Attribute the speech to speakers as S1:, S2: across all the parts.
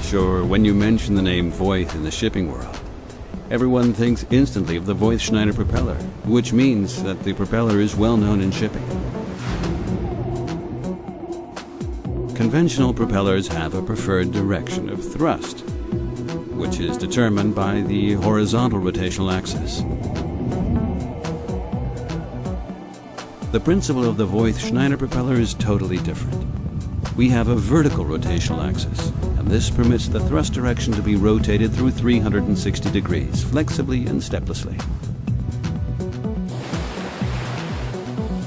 S1: Sure, when you mention the name Voith in the shipping world, everyone thinks instantly of the Voith Schneider propeller, which means that the propeller is well known in shipping. Conventional propellers have a preferred direction of thrust, which is determined by the horizontal rotational axis. The principle of the Voith Schneider propeller is totally different. We have a vertical rotational axis, and this permits the thrust direction to be rotated through 360 degrees, flexibly and steplessly.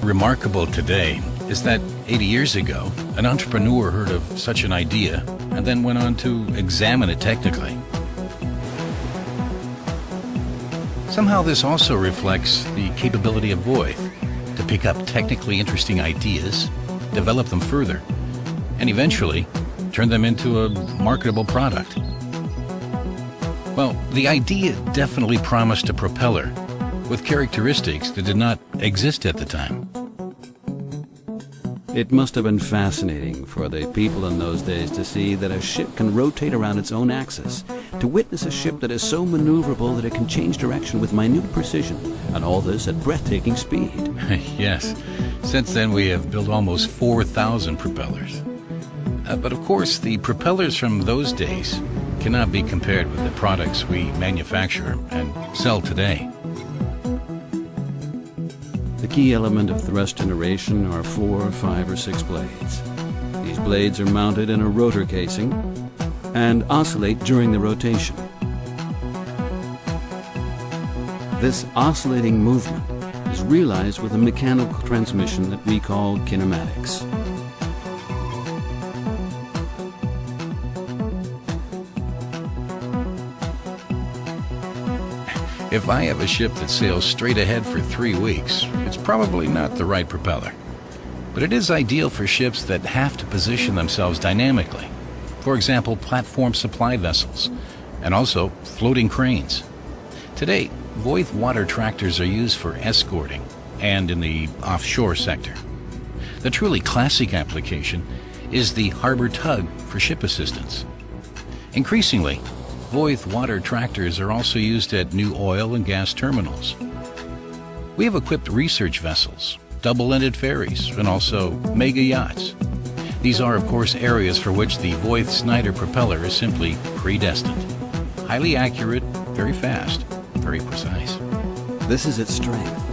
S2: Remarkable today is that 80 years ago, an entrepreneur heard of such an idea and then went on to examine it technically. Somehow this also reflects the capability of Voith to pick up technically interesting ideas, develop them further, and eventually turn them into a marketable product. Well, the idea definitely promised a propeller with characteristics that did not exist at the time.
S1: It must have been fascinating for the people in those days to see that a ship can rotate around its own axis, to witness a ship that is so maneuverable that it can change direction with minute precision, and all this at breathtaking speed.
S2: Yes, since then we have built almost 4,000 propellers. But of course, the propellers from those days cannot be compared with the products we manufacture and sell today.
S1: The key element of thrust generation are 4, 5, or 6 blades. These blades are mounted in a rotor casing and oscillate during the rotation. This oscillating movement is realized with a mechanical transmission that we call kinematics.
S2: If I have a ship that sails straight ahead for 3 weeks, it's probably not the right propeller. But it is ideal for ships that have to position themselves dynamically. For example, platform supply vessels, and also floating cranes. Today, Voith water tractors are used for escorting and in the offshore sector. The truly classic application is the harbor tug for ship assistance. Increasingly, Voith water tractors are also used at new oil and gas terminals. We have equipped research vessels, double-ended ferries, and also mega yachts. These are, of course, areas for which the Voith Schneider propeller is simply predestined. Highly accurate, very fast, very precise.
S1: This is its strength,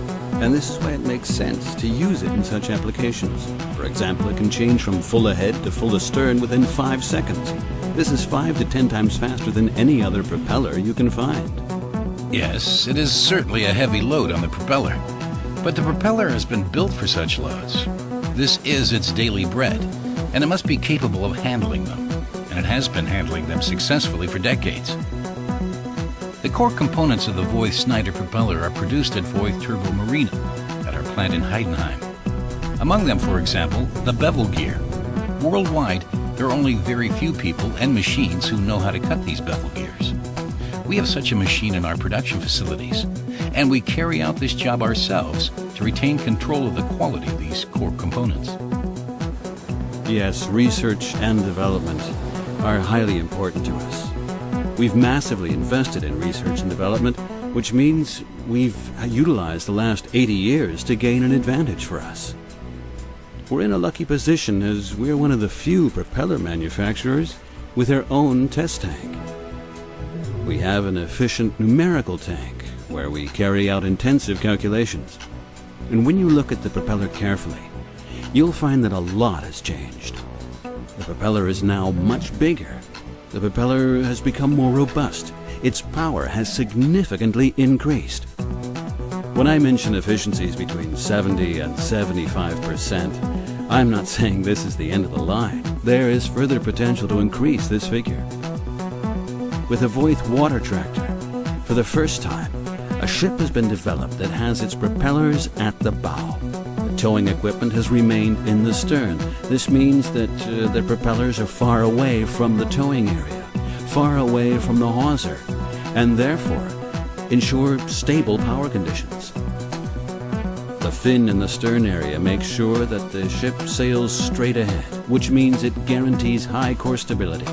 S1: and this is why it makes sense to use it in such applications. For example, it can change from full ahead to full astern within 5 seconds. This is 5 to 10 times faster than any other propeller you can find.
S2: Yes, it is certainly a heavy load on the propeller, but the propeller has been built for such loads. This is its daily bread, and it must be capable of handling them, and it has been handling them successfully for decades. The core components of the Voith Schneider propeller are produced at Voith Turbo Marina at our plant in Heidenheim. Among them, for example, the bevel gear. Worldwide, there are only very few people and machines who know how to cut these bevel gears. We have such a machine in our production facilities, and we carry out this job ourselves to retain control of the quality of these core components.
S1: Yes, research and development are highly important to us. We've massively invested in research and development, which means we've utilized the last 80 years to gain an advantage for us. We're in a lucky position as we're one of the few propeller manufacturers with our own test tank. We have an efficient numerical tank where we carry out intensive calculations. And when you look at the propeller carefully, you'll find that a lot has changed. The propeller is now much bigger. The propeller has become more robust. Its power has significantly increased. When I mention efficiencies between 70 and 75%, I'm not saying this is the end of the line. There is further potential to increase this figure. With a Voith water tractor, for the first time, a ship has been developed that has its propellers at the bow. The towing equipment has remained in the stern. This means that the propellers are far away from the towing area, far away from the hawser, and therefore ensure stable power conditions. The fin in the stern area makes sure that the ship sails straight ahead, which means it guarantees high core stability.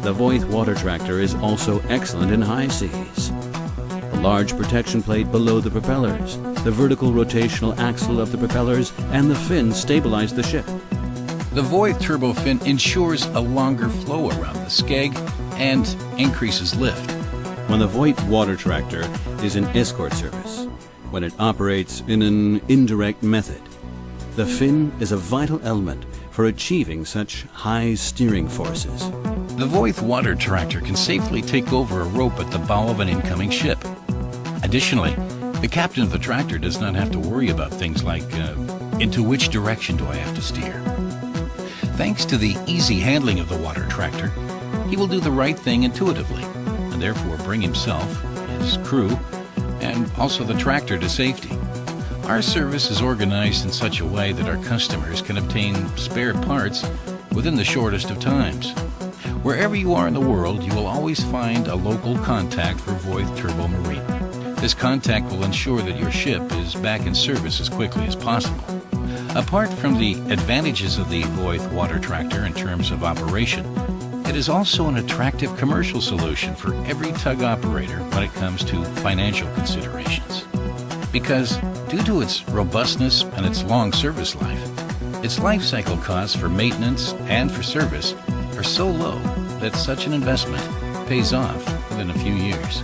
S1: The Voith water tractor is also excellent in high seas. A large protection plate below the propellers, the vertical rotational axle of the propellers, and the fin stabilize the ship.
S2: The Voith turbo fin ensures a longer flow around the skeg and increases lift.
S1: When the Voith water tractor is in escort service, when it operates in an indirect method, the fin is a vital element for achieving such high steering forces.
S2: The Voith water tractor can safely take over a rope at the bow of an incoming ship. Additionally, the captain of the tractor does not have to worry about things like, into which direction do I have to steer? Thanks to the easy handling of the water tractor, he will do the right thing intuitively, and therefore bring himself, his crew, and also the tractor to safety. Our service is organized in such a way that our customers can obtain spare parts within the shortest of times. Wherever you are in the world, you will always find a local contact for Voith Turbo Marine. This contact will ensure that your ship is back in service as quickly as possible. Apart from the advantages of the Voith water tractor in terms of operation, it is also an attractive commercial solution for every tug operator when it comes to financial considerations. Because due to its robustness and its long service life, its life cycle costs for maintenance and for service are so low that such an investment pays off within a few years.